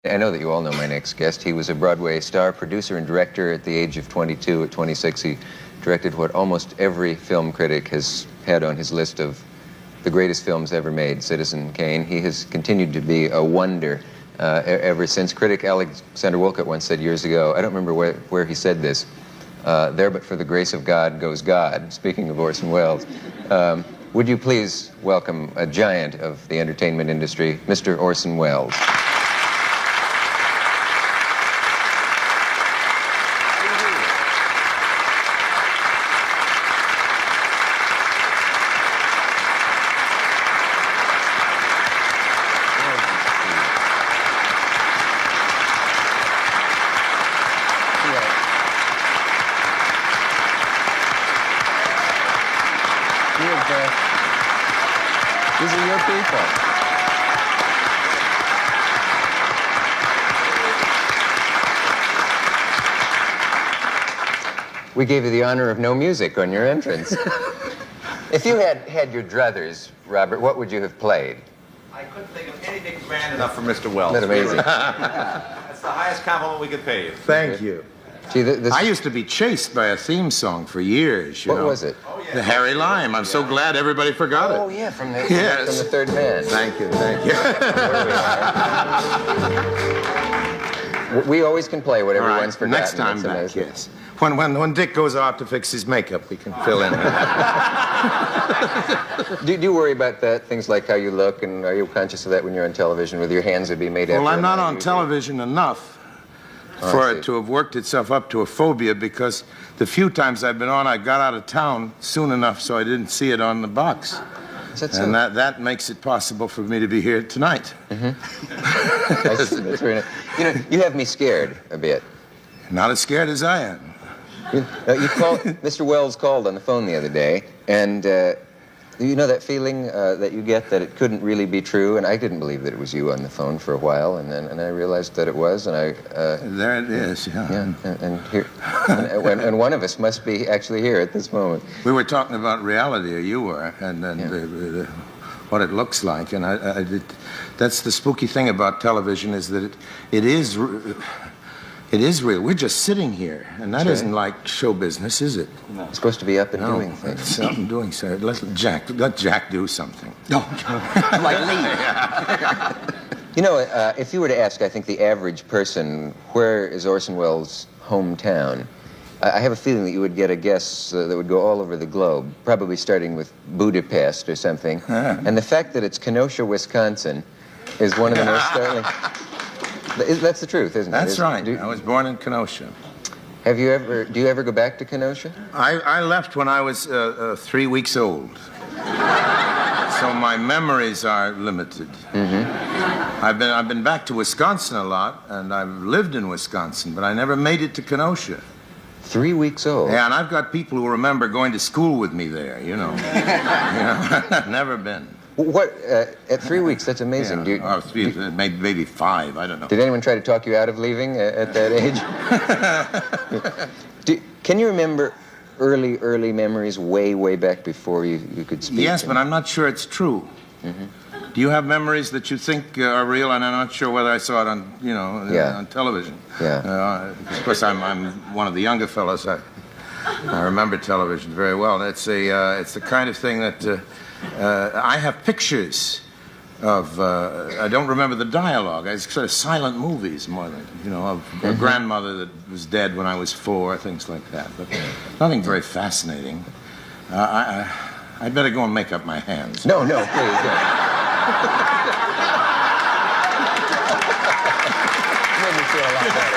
I know that you all know my next guest. He was a Broadway star, producer, and director at the age of 22. At 26, he directed what almost every film critic has had on his list of the greatest films ever made, Citizen Kane. He has continued to be a wonder ever since. Critic Alexander Wolcott once said years ago, I don't remember where he said this, there but for the grace of God goes God, speaking of Orson Welles. Would you please welcome a giant of the entertainment industry, Mr. Orson Welles. These are your people. We gave you the honor of no music on your entrance. If you had your druthers, Robert, what would you have played? I couldn't think of anything grand enough for Mr. Welles. Isn't that amazing? That's the highest compliment we could pay you. Thank you. Gee, I used to be chased by a theme song for years, you know. What was it? Oh, yeah. The Harry Lime. I'm so glad everybody forgot it. Oh, yeah, from the Third Man. Thank you, thank you. We always can play what everyone's forgotten. Next time back, yes. When Dick goes out to fix his makeup, we can fill in. Do you worry about that? Things like how you look, and are you conscious of that when you're on television, whether your hands would be made after? Well, I'm not on television enough for it to have worked itself up to a phobia, because the few times I've been on, I got out of town soon enough so I didn't see it on the box. And that makes it possible for me to be here tonight. Mm-hmm. That's very nice. You know, you have me scared a bit. Not as scared as I am. Mr. Welles called on the phone the other day, and you know that feeling that you get that it couldn't really be true, and I didn't believe that it was you on the phone for a while, and I realized that it was, and I... there it is, yeah. And here, and one of us must be actually here at this moment. We were talking about reality, or you were, and what it looks like, and that's the spooky thing about television, is that it is real. We're just sitting here, and that isn't like show business, is it? No. It's supposed to be up and doing things. It's up and doing, sir. Let Jack do something. No, like Lee. You know, if you were to ask, I think, the average person, where is Orson Welles' hometown, I have a feeling that you would get a guess that would go all over the globe, probably starting with Budapest or something. And the fact that it's Kenosha, Wisconsin, is one of the most startling... That's the truth, isn't it? That's right. I was born in Kenosha. Do you ever go back to Kenosha? I left when I was 3 weeks old. So my memories are limited. Mm-hmm. I've been back to Wisconsin a lot, and I've lived in Wisconsin, but I never made it to Kenosha. 3 weeks old? Yeah, and I've got people who remember going to school with me there, you know. I've never been. What, at 3 weeks, that's amazing. Yeah, maybe 5, I don't know. Did anyone try to talk you out of leaving at that age? Can you remember early memories way back before you could speak? Yes, but I'm not sure it's true. Mm-hmm. Do you have memories that you think are real, and I'm not sure whether I saw it on, on television? Yeah. Of course, I'm one of the younger fellows. I remember television very well. It's the kind of thing that... I have pictures of, I don't remember the dialogue. It's sort of silent movies more than, of a grandmother that was dead when I was 4, things like that. But nothing very fascinating. I'd better go and make up my hands. No, please. No. Made me feel a lot better.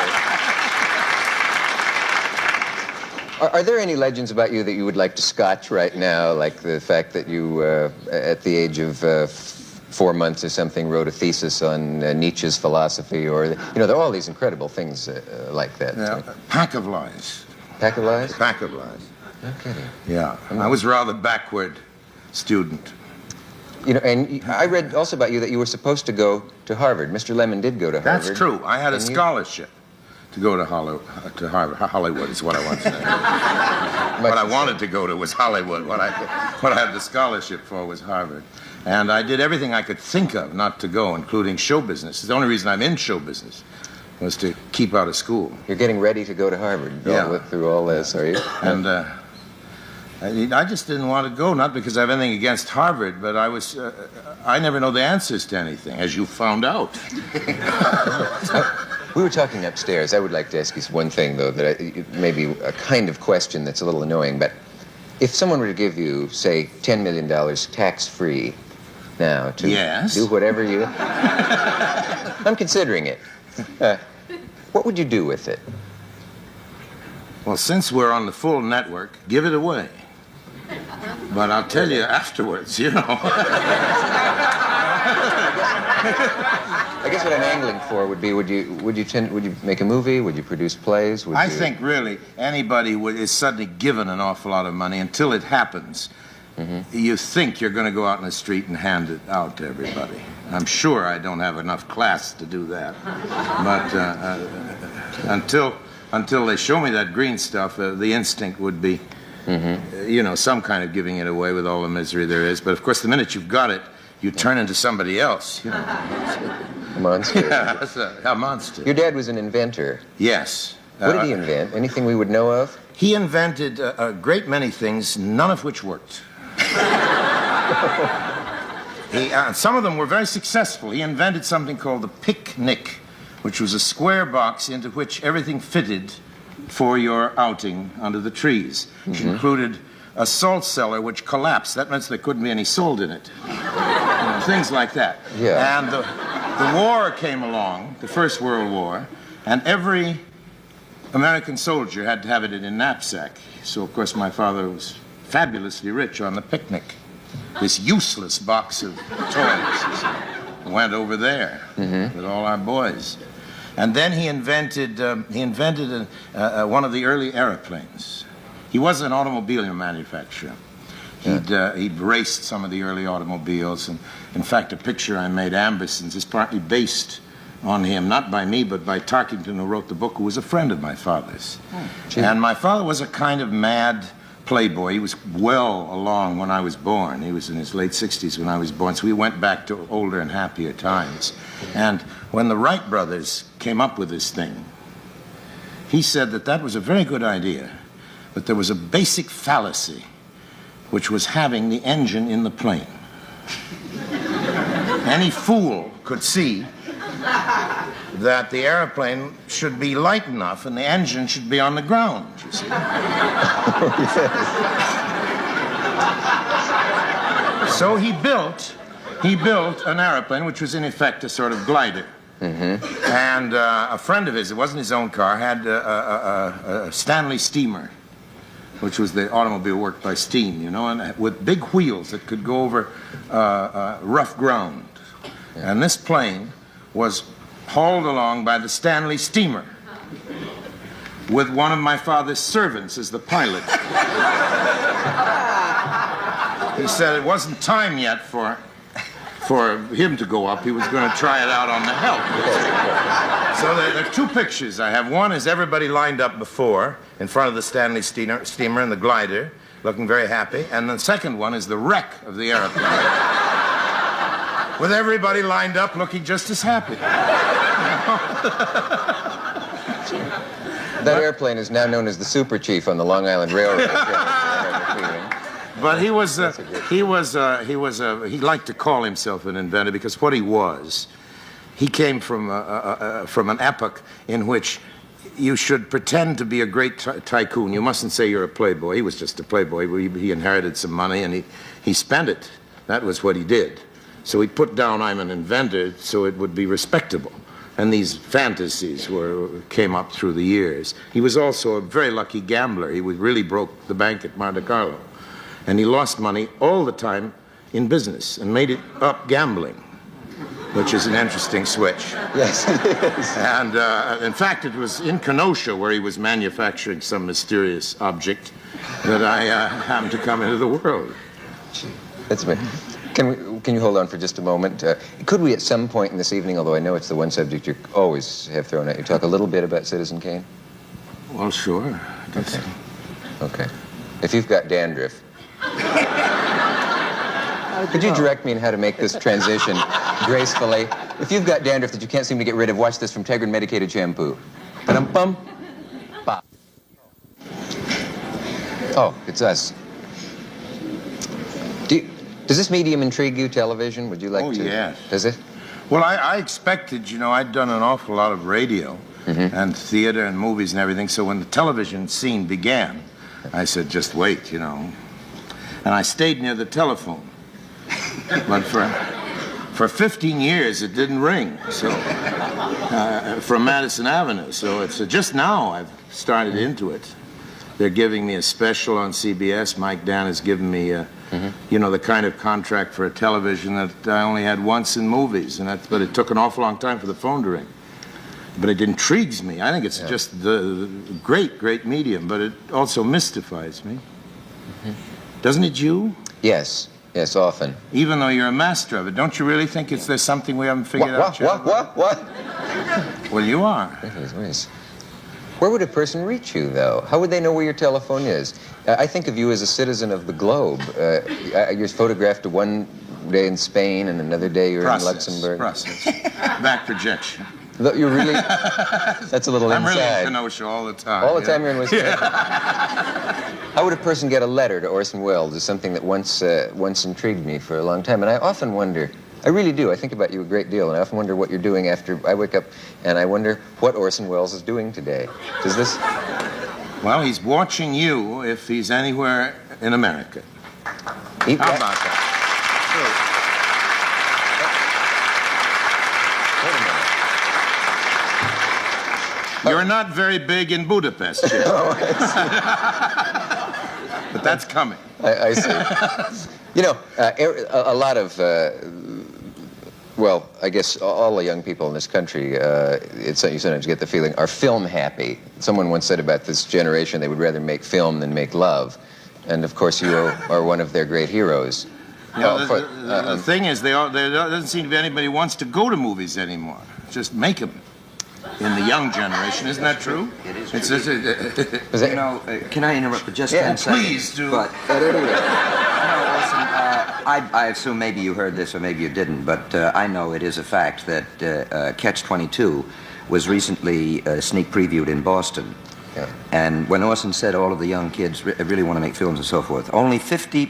Are there any legends about you that you would like to scotch right now, like the fact that you, at the age of 4 months or something, wrote a thesis on Nietzsche's philosophy, or, there are all these incredible things like that. Yeah, Pack of Lies. Pack of Lies? Pack of Lies. No kidding. Yeah, I was a rather backward student. And I read also about you that you were supposed to go to Harvard. Mr. Lemon did go to Harvard. That's true. I had a scholarship to go to Harvard. Hollywood is what I wanted to say. What I wanted to go to was Hollywood. What I had the scholarship for was Harvard. And I did everything I could think of not to go, including show business. The only reason I'm in show business was to keep out of school. You're getting ready to go to Harvard. Yeah. Through all this, are you? And I just didn't want to go, not because I have anything against Harvard, but I never know the answers to anything, as you found out. We were talking upstairs. I would like to ask you one thing, though, that maybe a kind of question that's a little annoying, but if someone were to give you, say, $10 million tax-free now to Yes. do whatever you... I'm considering it. What would you do with it? Well, since we're on the full network, give it away. But I'll tell you afterwards, you know. I guess what I'm angling for would be, would you make a movie? Would you produce plays? I think really anybody is suddenly given an awful lot of money until it happens. You think you're going to go out in the street and hand it out to everybody. I'm sure I don't have enough class to do that. But until they show me that green stuff, the instinct would be, you know, some kind of giving it away with all the misery there is. But of course, the minute you've got it, you turn into somebody else, you know. A monster. Yeah, that's a monster. Your dad was an inventor. Yes. What did he invent? Anything we would know of? He invented a great many things, none of which worked. Some of them were very successful. He invented something called the picnic, which was a square box into which everything fitted for your outing under the trees. It included a salt cellar which collapsed. That meant there couldn't be any salt in it. You know, things like that. Yeah. And the war came along, the First World War, and every American soldier had to have it in a knapsack. So, of course, my father was fabulously rich on the picnic. This useless box of toys went over there with all our boys. And then he invented one of the early airplanes. He was an automobile manufacturer. He'd raced some of the early automobiles. And in fact, a picture I made, Ambison's, is partly based on him, not by me, but by Tarkington, who wrote the book, who was a friend of my father's. And my father was a kind of mad playboy. He was well along when I was born. He was in his late 60s when I was born, so we went back to older and happier times. And when the Wright brothers came up with this thing, he said that that was a very good idea, but there was a basic fallacy, which was having the engine in the plane. Any fool could see that the airplane should be light enough and the engine should be on the ground, you see. So he built an airplane which was in effect a sort of glider. And a friend of his, it wasn't his own car, had a Stanley steamer, which was the automobile worked by steam, you know, and with big wheels that could go over rough ground. And this plane was hauled along by the Stanley steamer with one of my father's servants as the pilot. He said it wasn't time yet for him to go up. He was going to try it out on the help. So there are two pictures I have. One is everybody lined up before in front of the Stanley steamer and the glider, looking very happy. And the second one is the wreck of the airplane, with everybody lined up looking just as happy. That airplane is now known as the Super Chief on the Long Island Railroad. But he liked to call himself an inventor because what he was, he came from an epoch in which you should pretend to be a great tycoon. You mustn't say you're a playboy. He was just a playboy. He inherited some money and he spent it. That was what he did. So he put down, I'm an inventor, so it would be respectable. And these fantasies came up through the years. He was also a very lucky gambler. He really broke the bank at Monte Carlo. And he lost money all the time in business and made it up gambling, which is an interesting switch. Yes, it is. And in fact, it was in Kenosha where he was manufacturing some mysterious object that I happened to come into the world. That's me. Can you hold on for just a moment? Could we at some point in this evening, although I know it's the one subject you always have thrown at you, talk a little bit about Citizen Kane? Well, sure. Okay. Okay. If you've got dandruff. Could you direct me in how to make this transition gracefully? If you've got dandruff that you can't seem to get rid of, watch this from Tegrin Medicated Shampoo. Ba-dum-bum. Ba. Oh, it's us. Does this medium intrigue you, television? Would you like to? Oh, yes. Does it? Well, I expected, you know, I'd done an awful lot of radio and theater and movies and everything, so when the television scene began, I said, just wait, you know. And I stayed near the telephone. But for 15 years, it didn't ring, so, from Madison Avenue. So it's just now I've started into it. They're giving me a special on CBS. Mike Dan has given me, you know, the kind of contract for a television that I only had once in movies, but it took an awful long time for the phone to ring. But it intrigues me. I think it's just the great, great medium, but it also mystifies me. Doesn't it you? Yes. Yes, often. Even though you're a master of it, don't you really think there's something we haven't figured out yet? What? Well, you are. Where would a person reach you, though? How would they know where your telephone is? I think of you as a citizen of the globe. You're photographed one day in Spain and another day you're in Luxembourg. Process. Back projection. You're really... That's a little I'm inside. really in Kenosha all the time. All the time you're in Wisconsin. How would a person get a letter to Orson Welles is something that once intrigued me for a long time. And I often wonder, I really do, I think about you a great deal, and I often wonder what you're doing after I wake up, and I wonder what Orson Welles is doing today. Does this... Well, he's watching you if he's anywhere in America. How about that? You're not very big in Budapest, Jim. But that's coming. I see. You know, a lot of, well, I guess all the young people in this country, you sometimes get the feeling, are film happy. Someone once said about this generation they would rather make film than make love. And of course you are one of their great heroes. You know, the thing is, there doesn't seem to be anybody who wants to go to movies anymore. Just make them. In the young generation, isn't that true? It is true. You know, can I interrupt for just 10 seconds? Please do. But at any rate, Orson, I assume maybe you heard this or maybe you didn't, but I know it is a fact that Catch-22 was recently sneak previewed in Boston. Yeah. And when Orson said all of the young kids really want to make films and so forth, only 50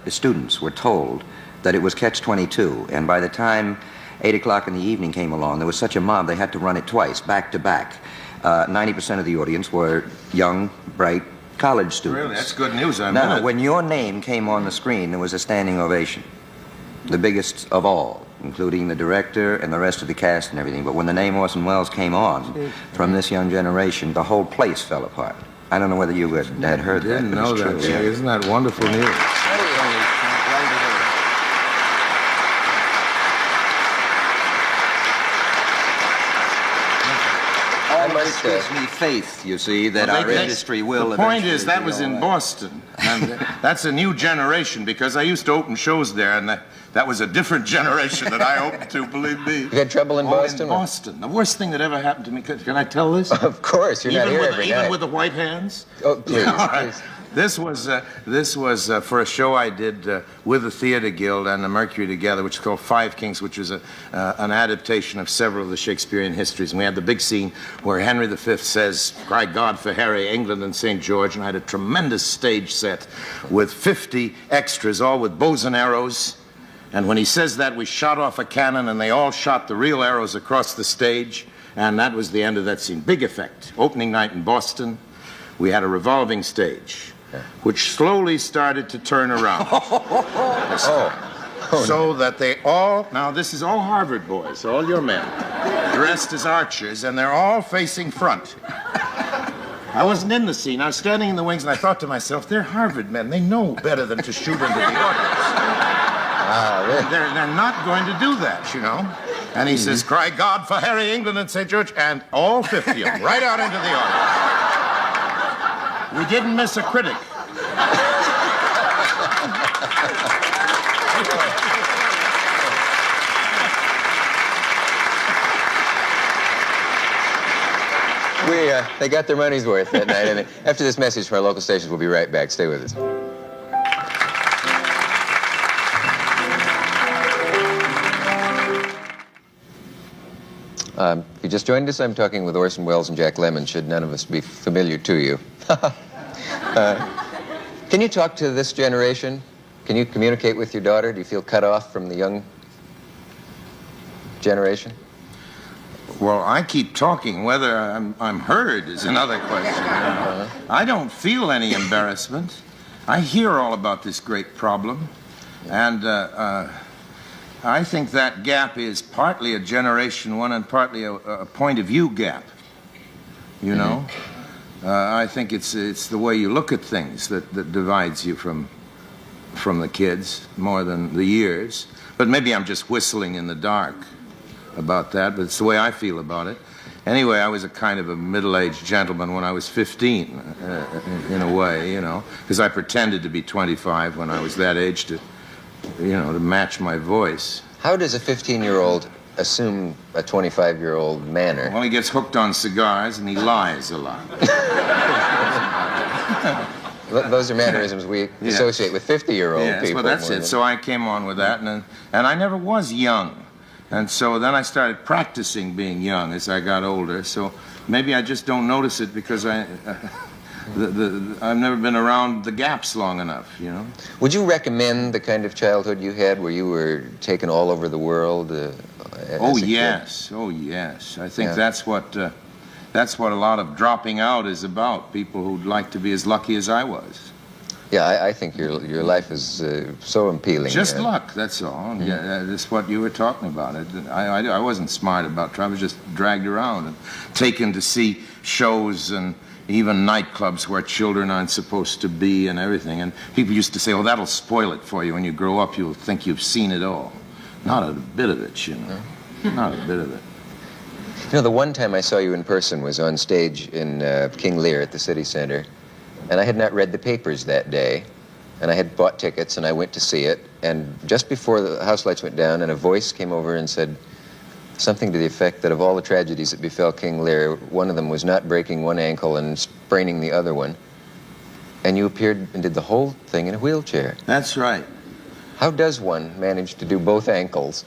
students were told that it was Catch-22, and by the time 8 o'clock in the evening came along, there was such a mob they had to run it twice, back to back. 90% of the audience were young, bright college students. Really? That's good news. Now, when your name came on the screen, there was a standing ovation. The biggest of all, including the director and the rest of the cast and everything. But when the name Orson Welles came on from this young generation, the whole place fell apart. I don't know whether you had heard that. I didn't know that. Yeah. Isn't that wonderful news? It gives me faith, you see, that our industry will eventually... The point is, that was in Boston, and that's a new generation, because I used to open shows there, and that was a different generation that I opened to, believe me. You had trouble in Boston? In Boston. The worst thing that ever happened to me, can I tell this? Of course, you're not here every night. Even with the white hands? Oh, please, right. please. This was for a show I did with the Theater Guild and the Mercury together, which is called Five Kings, which was an adaptation of several of the Shakespearean histories. And we had the big scene where Henry V says, "Cry God for Harry, England, and St. George." And I had a tremendous stage set with 50 extras, all with bows and arrows. And when he says that, we shot off a cannon, and they all shot the real arrows across the stage. And that was the end of that scene. Big effect. Opening night in Boston, we had a revolving stage, which slowly started to turn around. So that they all, now this is all Harvard boys, all your men, dressed as archers, and they're all facing front. I wasn't in the scene. I was standing in the wings, and I thought to myself, they're Harvard men. They know better than to shoot into the audience. They're not going to do that, you know. And he says, "Cry God for Harry, England, and St. George," and all 50 of them, right out into the audience. We didn't miss a critic. They got their money's worth that night. And after this message from our local stations, we'll be right back. Stay with us. If you just joined us, I'm talking with Orson Welles and Jack Lemmon, should none of us be familiar to you. Can you talk to this generation? Can you communicate with your daughter? Do you feel cut off from the young generation? Well, I keep talking. Whether I'm heard is another question. I don't feel any embarrassment. I hear all about this great problem. And I think that gap is partly a generation one and partly a point of view gap. You know? I think it's the way you look at things that divides you from the kids more than the years. But maybe I'm just whistling in the dark about that, but it's the way I feel about it. Anyway, I was a kind of a middle-aged gentleman when I was 15, in a way, you know, because I pretended to be 25 when I was that age to match my voice. How does a 15-year-old assume a 25-year-old manner? Well, he gets hooked on cigars and he lies a lot. Those are mannerisms we associate with 50-year-old people. Yes, well, that's it. So I came on with that, and I never was young. And so then I started practicing being young as I got older. So maybe I just don't notice it because I've never been around the gaps long enough, you know. Would you recommend the kind of childhood you had where you were taken all over the world? Oh, yes. Oh, yes. I think that's what a lot of dropping out is about, people who'd like to be as lucky as I was. Yeah, I think your life is so appealing. Just luck, that's all. Yeah, that's what you were talking about. I wasn't smart about travel. I was just dragged around and taken to see shows and even nightclubs where children aren't supposed to be and everything. And people used to say, oh, that'll spoil it for you. When you grow up, you'll think you've seen it all. Not a bit of it, you know. Not a bit of it. You know, the one time I saw you in person was on stage in King Lear at the City Center. And I had not read the papers that day, and I had bought tickets, and I went to see it, and just before the house lights went down, and a voice came over and said something to the effect that of all the tragedies that befell King Lear, one of them was not breaking one ankle and spraining the other one, and you appeared and did the whole thing in a wheelchair. That's right. How does one manage to do both ankles?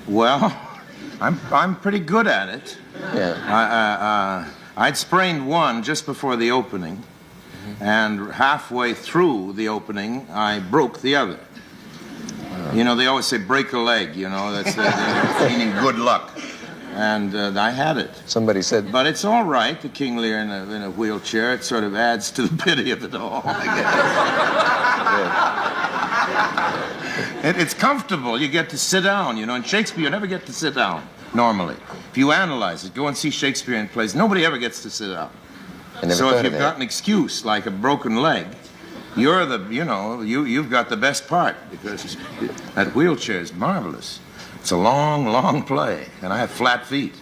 Well, I'm pretty good at it. Yeah. I'd sprained one just before the opening. And halfway through the opening, I broke the other. You know, they always say break a leg, you know, that's meaning good luck. And I had it. Somebody said... But it's all right, the King Lear in a wheelchair. It sort of adds to the pity of it all, I guess. It's comfortable. You get to sit down, you know. In Shakespeare, you never get to sit down, normally. If you analyze it, go and see Shakespearean plays, nobody ever gets to sit down. So if you've got an excuse, like a broken leg, you're you've got the best part, because that wheelchair is marvelous. It's a long, long play, and I have flat feet.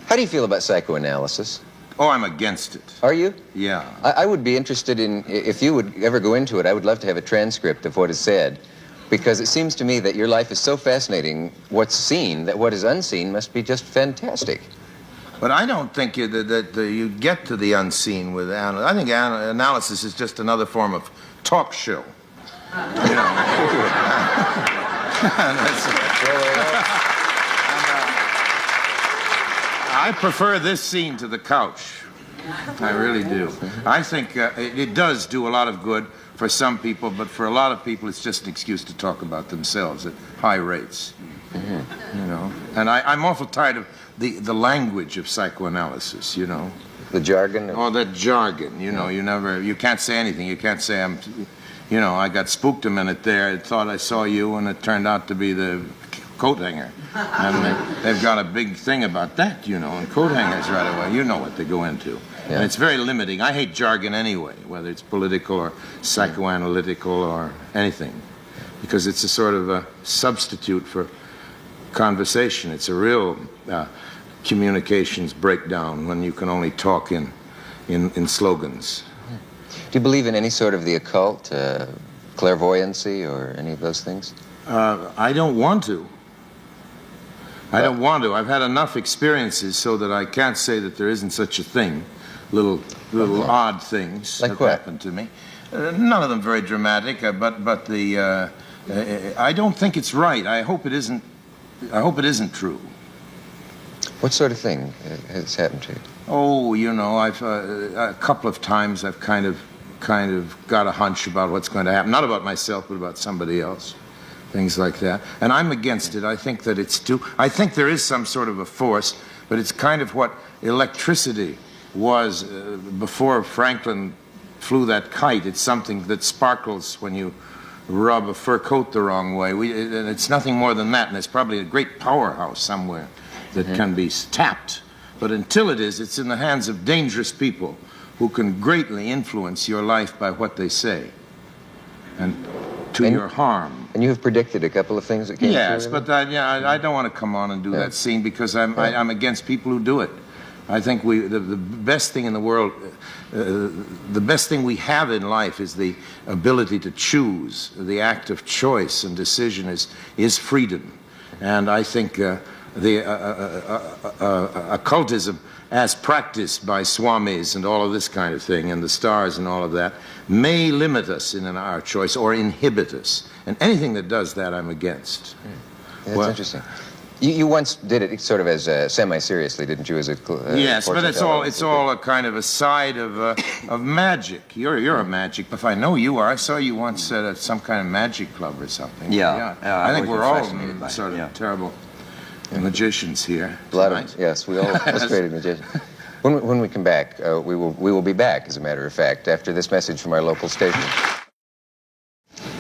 How do you feel about psychoanalysis? Oh, I'm against it. Are you? Yeah. I would be interested in, if you would ever go into it, I would love to have a transcript of what is said, because it seems to me that your life is so fascinating, what's seen, that what is unseen must be just fantastic. But I don't think that you get to the unseen with analysis. I think analysis is just another form of talk show. You know. I prefer this scene to the couch. I really do. I think it does do a lot of good for some people, but for a lot of people it's just an excuse to talk about themselves at high rates. You know. And I'm awful tired of the language of psychoanalysis, you know. The jargon? Oh, that jargon, you know, you can't say anything. You can't say I got spooked a minute there. I thought I saw you, and it turned out to be the coat hanger. And they've got a big thing about that, you know, and coat hangers right away. You know what they go into. Yeah. And it's very limiting. I hate jargon anyway, whether it's political or psychoanalytical or anything, because it's a sort of a substitute for conversation. It's a real communications breakdown when you can only talk in slogans. Do you believe in any sort of the occult, clairvoyancy, or any of those things? I don't want to. I don't want to. I've had enough experiences so that I can't say that there isn't such a thing. Little odd things like that what? happened to me. None of them very dramatic, but I don't think it's right. I hope it isn't I hope it isn't true. What sort of thing has happened to you? Oh, you know, I've a couple of times I've kind of got a hunch about what's going to happen. Not about myself, but about somebody else. Things like that. And I'm against it. I think that it's too... I think there is some sort of a force, but it's kind of what electricity was before Franklin flew that kite. It's something that sparkles when you rub a fur coat the wrong way. And it's nothing more than that, and there's probably a great powerhouse somewhere that can be tapped. But until it is, it's in the hands of dangerous people who can greatly influence your life by what they say and to your harm. And you have predicted a couple of things that came true? Yes, but I don't want to come on and do that scene because I'm against people who do it. I think the best thing in the world, the best thing we have in life is the ability to choose. The act of choice and decision is freedom. And I think occultism, as practiced by swamis and all of this kind of thing, and the stars and all of that, may limit us in our choice or inhibit us. And anything that does that, I'm against. Yeah, that's interesting. You once did it sort of as semi-seriously, didn't you? As a yes, but it's all a kind of a side of magic. You're a magic. If I know you are, I saw you once at some kind of magic club or something. Yeah. I think we're all sort of yeah. terrible magicians here. A lot of, yes, we all frustrated magicians. When we come back, we will be back, as a matter of fact, after this message from our local station.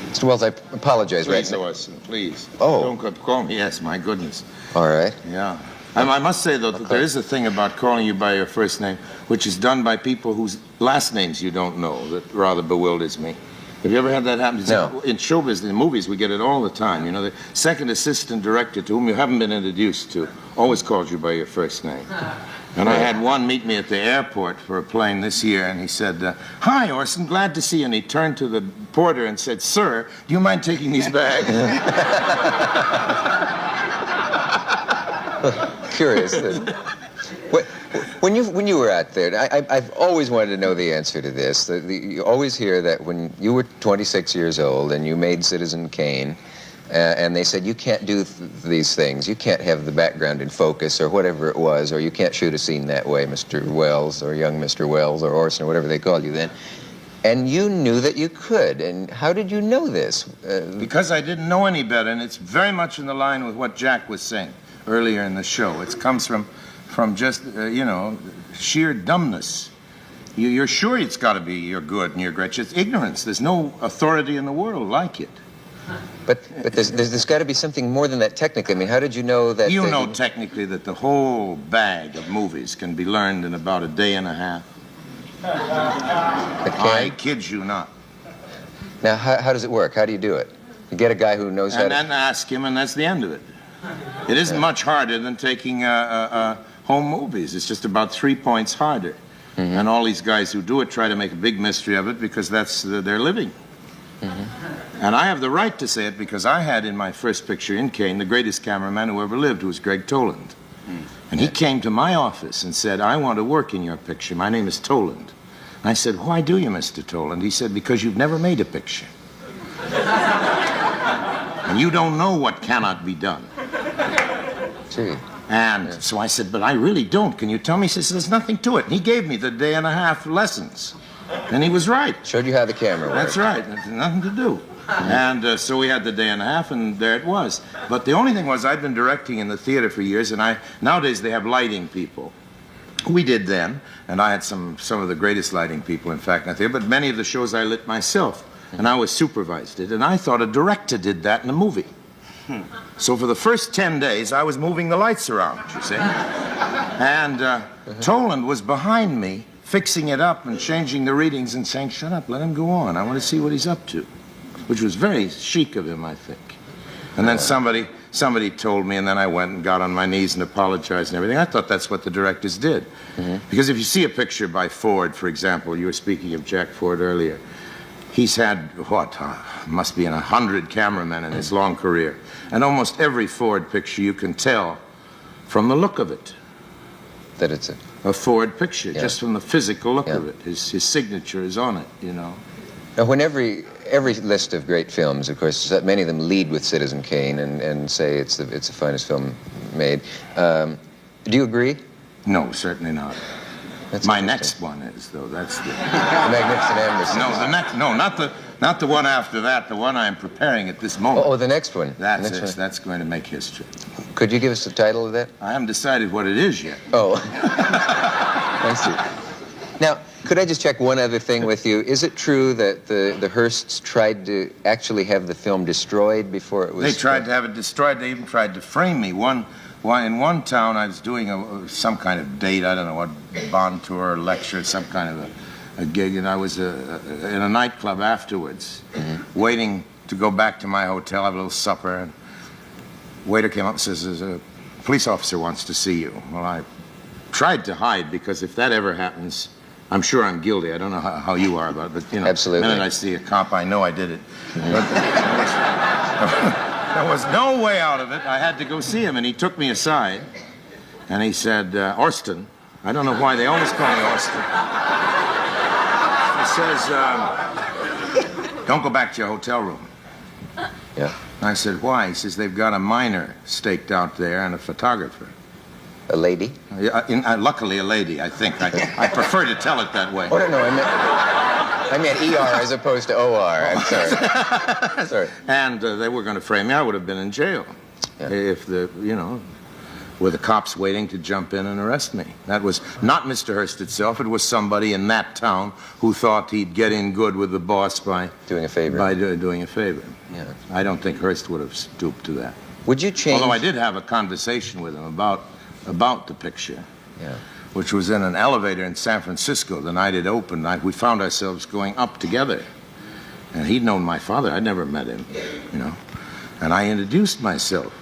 Mr. Wells, I apologize. Please, Orson, please. Oh. Don't call me. Yes, my goodness. All right. Yeah. I must say, though, that there is a thing about calling you by your first name, which is done by people whose last names you don't know, that rather bewilders me. Have you ever had that happen? No. In show business, in movies, we get it all the time. You know, the second assistant director to whom you haven't been introduced to always calls you by your first name. And I had one meet me at the airport for a plane this year, and he said, "Hi, Orson, glad to see you." And he turned to the porter and said, "Sir, do you mind taking these bags?" Curious. When you were out there, I've always wanted to know the answer to this. You always hear that when you were 26 years old and you made Citizen Kane, and they said, you can't do these things. You can't have the background in focus or whatever it was, or you can't shoot a scene that way, Mr. Wells, or young Mr. Wells, or Orson, or whatever they called you then. And you knew that you could. And how did you know this? Because I didn't know any better, and it's very much in the line with what Jack was saying earlier in the show. It comes from just, you know, sheer dumbness. You're sure it's got to be you're good and you're great. It's ignorance. There's no authority in the world like it. But there's got to be something more than that technically. I mean, how did you know that... You know technically that the whole bag of movies can be learned in about a day and a half. I kid you not. Now, how does it work? How do you do it? You get a guy who knows how to... And then ask him, and that's the end of it. It isn't much harder than taking home movies. It's just about 3 points harder. Mm-hmm. And all these guys who do it try to make a big mystery of it because that's their living. Mm-hmm. And I have the right to say it because I had in my first picture in Kane the greatest cameraman who ever lived, who was Greg Toland. Mm. And he came to my office and said, "I want to work in your picture. My name is Toland." And I said, "Why do you, Mr. Toland?" He said, "Because you've never made a picture. And you don't know what cannot be done." Gee. And so I said, "But I really don't. Can you tell me?" He says, "There's nothing to it." And he gave me the day and a half lessons. And he was right. Showed you how the camera works. That's right. There's nothing to do. And so we had the day and a half, and there it was. But the only thing was, I'd been directing in the theater for years, and nowadays they have lighting people. We did then, and I had some of the greatest lighting people, in fact, in the theater. But many of the shows I lit myself, and I was supervised it. And I thought a director did that in a movie. So for the first 10 days, I was moving the lights around, you see. And Toland was behind me, fixing it up and changing the readings and saying, "Shut up, let him go on. I want to see what he's up to," which was very chic of him, I think. And then somebody told me, and then I went and got on my knees and apologized and everything. I thought that's what the directors did. Mm-hmm. Because if you see a picture by Ford, for example, you were speaking of Jack Ford earlier, he's had, must be 100 cameramen in his long career. And almost every Ford picture you can tell from the look of it. That it's a Ford picture, just from the physical look of it. His signature is on it, you know. Now, when every every list of great films, of course, many of them lead with Citizen Kane and say it's the finest film made. Do you agree? No, certainly not. That's My next one is, though. That's the... The Magnificent Ambersons. No, the next. No, not the one after that. The one I'm preparing at this moment. Oh, the next one. That's Next it. one. That's going to make history. Could you give us the title of that? I haven't decided what it is yet. Oh. I see. Now, could I just check one other thing with you? Is it true that the Hearsts tried to actually have the film destroyed before it was... They tried to have it destroyed. They even tried to frame me. In one town, I was doing some kind of date, I don't know what, bond tour or lecture, some kind of a gig, and I was in a nightclub afterwards, waiting to go back to my hotel, have a little supper, and waiter came up and says, "There's a police officer wants to see you." Well, I tried to hide, because if that ever happens, I'm sure I'm guilty. I don't know how you are about it, but, you know, Absolutely. the minute I see a cop, I know I did it. But there was no way out of it. I had to go see him, and he took me aside, and he said, Orson, I don't know why they always call me Orson. He says, don't go back to your hotel room. Yeah. I said, why? He says, they've got a miner staked out there and a photographer. A lady? Luckily, a lady, I think. I prefer to tell it that way. Oh, no, I meant ER as opposed to OR. I'm sorry. Sorry. And they were going to frame me. I would have been in jail if were the cops waiting to jump in and arrest me. That was not Mr. Hearst itself. It was somebody in that town who thought he'd get in good with the boss by doing a favor. Doing a favor. Yeah. I don't think Hearst would have stooped to that. Would you change? Although I did have a conversation with him about the picture. Yeah. Which was in an elevator in San Francisco the night it opened. We found ourselves going up together. And he'd known my father. I'd never met him, you know. And I introduced myself.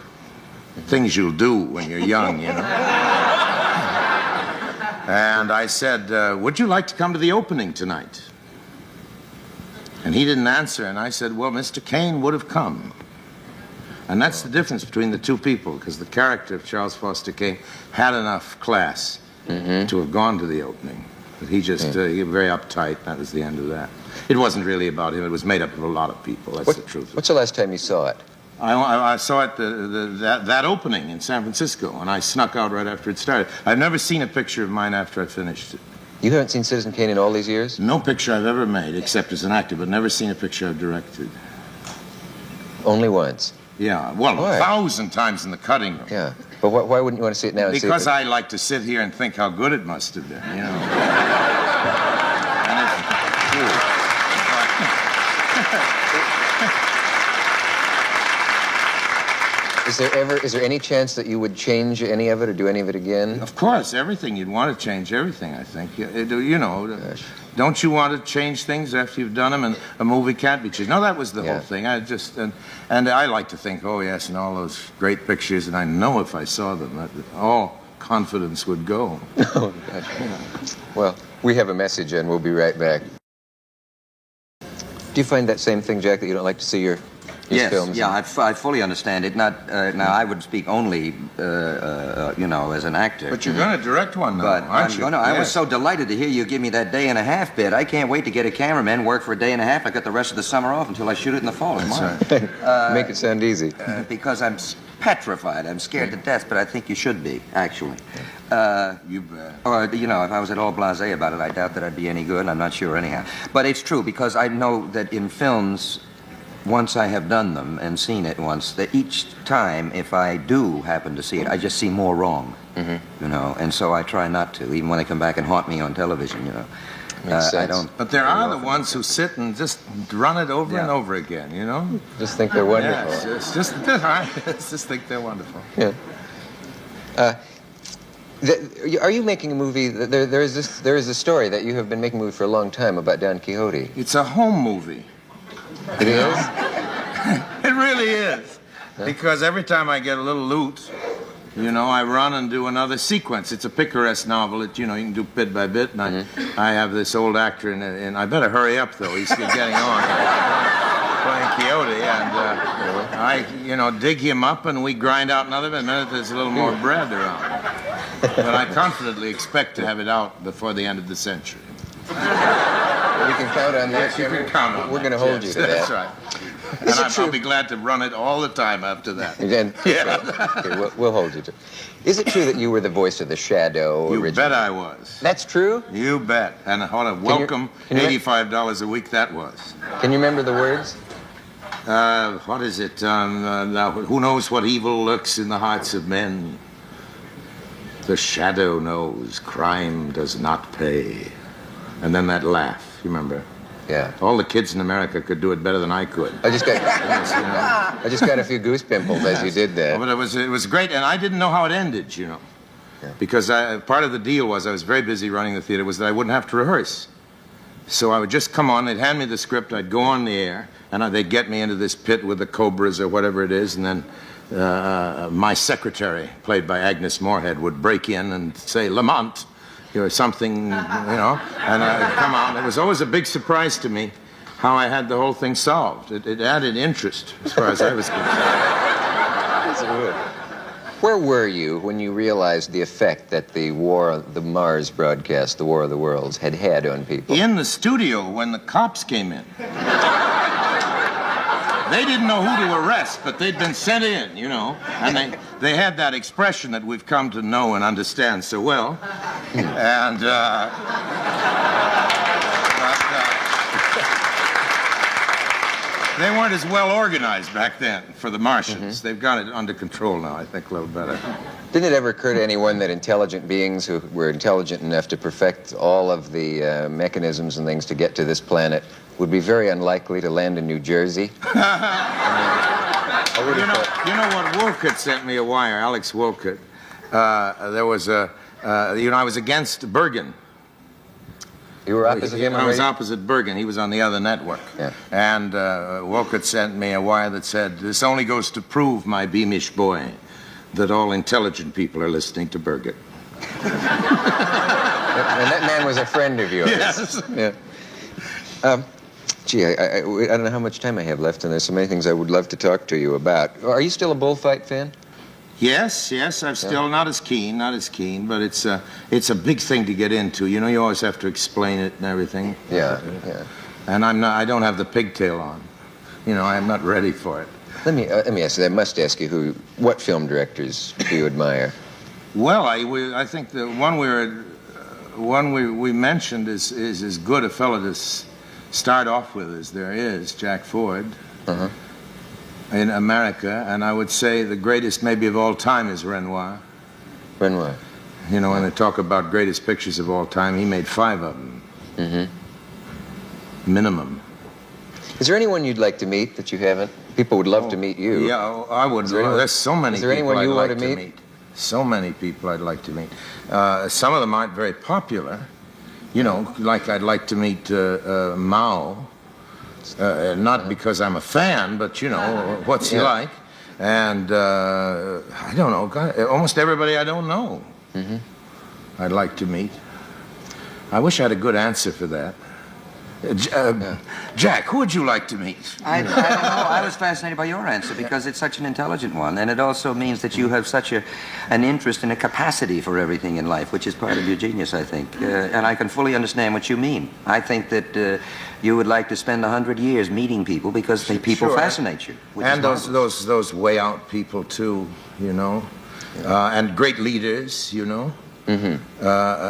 Things you'll do when you're young, you know. And I said, would you like to come to the opening tonight? And he didn't answer. And I said, well, Mr. Kane would have come. And that's the difference between the two people, because the character of Charles Foster Kane had enough class to have gone to the opening. But he just, he was very uptight, that was the end of that. It wasn't really about him, it was made up of a lot of people, that's the truth. What's the last time you saw it? I saw it, that opening in San Francisco, and I snuck out right after it started. I've never seen a picture of mine after I finished it. You haven't seen Citizen Kane in all these years? No picture I've ever made, except as an actor, but never seen a picture I've directed. Only once? Yeah, well, Why? 1,000 times in the cutting room. Yeah, but why wouldn't you want to see it now? Because I like to sit here and think how good it must have been, you know. Is there any chance that you would change any of it or do any of it again? Of course, everything. You'd want to change everything, I think. You know, Gosh. Don't you want to change things after you've done them, and a movie can't be changed? No, that was the whole thing. I just, and I like to think, oh, yes, and all those great pictures, and I know if I saw them, all confidence would go. Oh, gosh. Yeah. Well, we have a message, and we'll be right back. Do you find that same thing, Jack, that you don't like to see your films? Yeah, I fully understand it. Not now. I would speak only, as an actor. But you're going to direct one now, aren't you? I was so delighted to hear you give me that day and a half bit. I can't wait to get a cameraman, work for a day and a half. I got the rest of the summer off until I shoot it in the fall. That's right. Make it sound easy. Because I'm petrified. I'm scared to death, but I think you should be, actually. You bet. Or, if I was at all blasé about it, I doubt that I'd be any good. I'm not sure anyhow. But it's true, because I know that in films, once I have done them and seen it once, that each time, if I do happen to see it, I just see more wrong, and so I try not to, even when they come back and haunt me on television, Makes sense. I don't. But there are the ones who sit and just run it over and over again, you know? Just think they're wonderful. Yes, just think they're wonderful. Yeah. Are you making a movie? There is a story that you have been making a movie for a long time about Don Quixote. It's a home movie. It is? It really is. Because every time I get a little loot, I run and do another sequence. It's a picaresque novel that, you can do bit by bit. And I have this old actor, and I better hurry up, though. He's getting on. Playing Quixote, and I, dig him up, and we grind out another bit. In a minute, there's a little more bread around. But I confidently expect to have it out before the end of the century. We can count on that. Yes, you can count on We're going to that. hold Yes, you to that's that. right. Is And it true? I'll be glad to run it all the time after that. Again, okay, we'll hold you to. Is it true that you were the voice of the Shadow You originally? bet I was. That's true? You bet. And what a welcome can you- $85 a week that was. Can you remember the words? What is it? Now, who knows what evil lurks in the hearts of men? The shadow knows crime does not pay. And then that laugh, you remember? Yeah. All the kids in America could do it better than I could. I just got Yes, you know. I just got a few goose pimples as you did that. But it was great, and I didn't know how it ended, you know. Yeah. Because part of the deal was I was very busy running the theater, was that I wouldn't have to rehearse. So I would just come on, they'd hand me the script, I'd go on the air, and they'd get me into this pit with the cobras or whatever it is, and then my secretary, played by Agnes Moorehead, would break in and say, Lamont, or something, you know, and I'd come out. It was always a big surprise to me how I had the whole thing solved. It added interest as far as I was concerned. Yes, it would. Where were you when you realized the effect that the Mars broadcast, the War of the Worlds, had on people? In the studio when the cops came in. They didn't know who to arrest, but they'd been sent in, you know. And they had that expression that we've come to know and understand so well. And, they weren't as well organized back then for the Martians. They've got it under control now, I think, a little better. Didn't it ever occur to anyone that intelligent beings who were intelligent enough to perfect all of the mechanisms and things to get to this planet would be very unlikely to land in New Jersey? I would have thought. You know what? Wolcott sent me a wire, Alex Wolcott. There was a, I was against Bergen. You were opposite him? I was opposite Bergen. He was on the other network. Yeah. And Wolcott sent me a wire that said, this only goes to prove, my Beamish boy, that all intelligent people are listening to Bergen. And that man was a friend of yours. Yes. Yeah. Gee, I don't know how much time I have left, and there's so many things I would love to talk to you about. Are you still a bullfight fan? Yes, I'm still not as keen, but it's a big thing to get into. You know, you always have to explain it and everything. Yeah. And I don't have the pigtail on. You know, I'm not ready for it. Let me ask you, I must ask you, what film directors do you admire? Well, I think the one we mentioned is as good a fellow to start off with as there is, Jack Ford. Uh-huh. In America, and I would say the greatest maybe of all time is Renoir. Renoir. You know, when they talk about greatest pictures of all time, he made 5 of them. Mm-hmm. Minimum. Is there anyone you'd like to meet that you haven't? People would love to meet you. Yeah, I would. There's so many is there people anyone you I'd want like to to meet? meet. So many people I'd like to meet. Some of them aren't very popular. You know, like I'd like to meet Mao. Not because I'm a fan, but, you know, what's he like? And I don't know, almost everybody I don't know I'd like to meet. I wish I had a good answer for that. Jack, who would you like to meet? I don't know. I was fascinated by your answer because it's such an intelligent one, and it also means that you have such an interest and a capacity for everything in life, which is part of your genius, I think. And I can fully understand what you mean. I think that you would like to spend 100 years meeting people because people fascinate you. And those way out people too, you know, and great leaders, you know.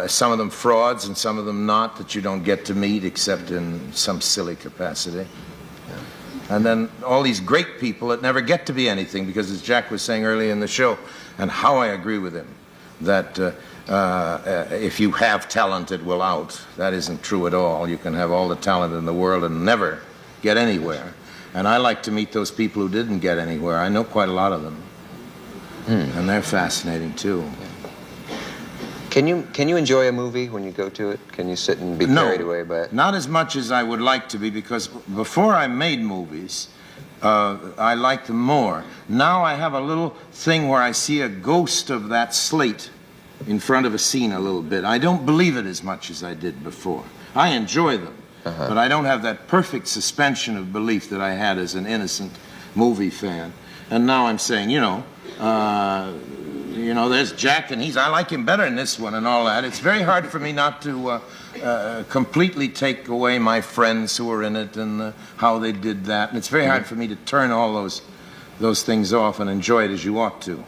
Some of them frauds and some of them not, that you don't get to meet except in some silly capacity. And then all these great people that never get to be anything, because as Jack was saying earlier in the show, and how I agree with him, that if you have talent, it will out. That isn't true at all. You can have all the talent in the world and never get anywhere. And I like to meet those people who didn't get anywhere. I know quite a lot of them. And they're fascinating too. Can you enjoy a movie when you go to it? Can you sit and be carried away by it? Not as much as I would like to be, because before I made movies, I liked them more. Now I have a little thing where I see a ghost of that slate in front of a scene a little bit. I don't believe it as much as I did before. I enjoy them, but I don't have that perfect suspension of belief that I had as an innocent movie fan. And now I'm saying, you know, there's Jack, and I like him better in this one and all that. It's very hard for me not to completely take away my friends who were in it and how they did that. And it's very hard for me to turn all those things off and enjoy it as you ought to.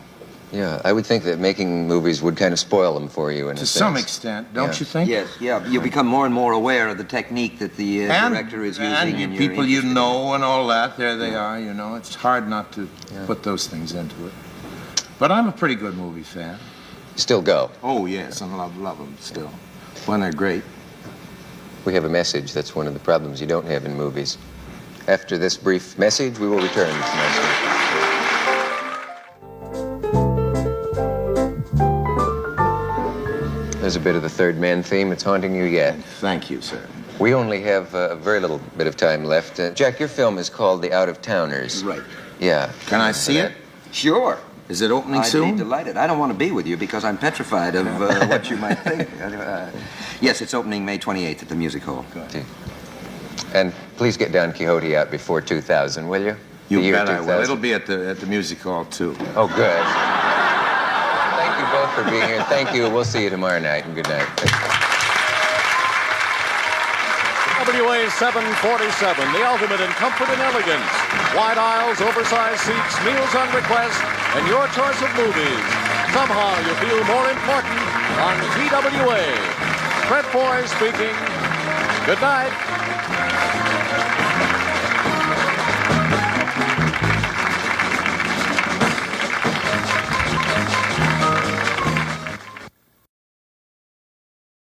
Yeah, I would think that making movies would kind of spoil them for you in a sense. To some extent, don't you think? Yes, yeah. You become more and more aware of the technique that the director is using. And and people you're you know and all that, there they are, you know. It's hard not to put those things into it. But I'm a pretty good movie fan. Still go. Oh, yes, and love them still. When they're great. We have a message. That's one of the problems you don't have in movies. After this brief message, we will return to message. There's a bit of the Third Man theme. It's haunting you yet. Thank you, sir. We only have a very little bit of time left. Jack, your film is called The Out-of-Towners. Right. Yeah. Can I see it? Sure. Is it opening I'd soon? be delighted. I don't want to be with you because I'm petrified of what you might think. Yes, it's opening May 28th at the Music Hall. Good. And please get Don Quixote out before 2000, will you? You The year bet I 2000. will. It'll be at the Music Hall, too. Oh, good. Thank you both for being here. Thank you. We'll see you tomorrow night, and good night. WA 747, the ultimate in comfort and elegance. Wide aisles, oversized seats, meals on request, and your choice of movies. Somehow you feel more important on TWA. Fred Foy speaking. Good night.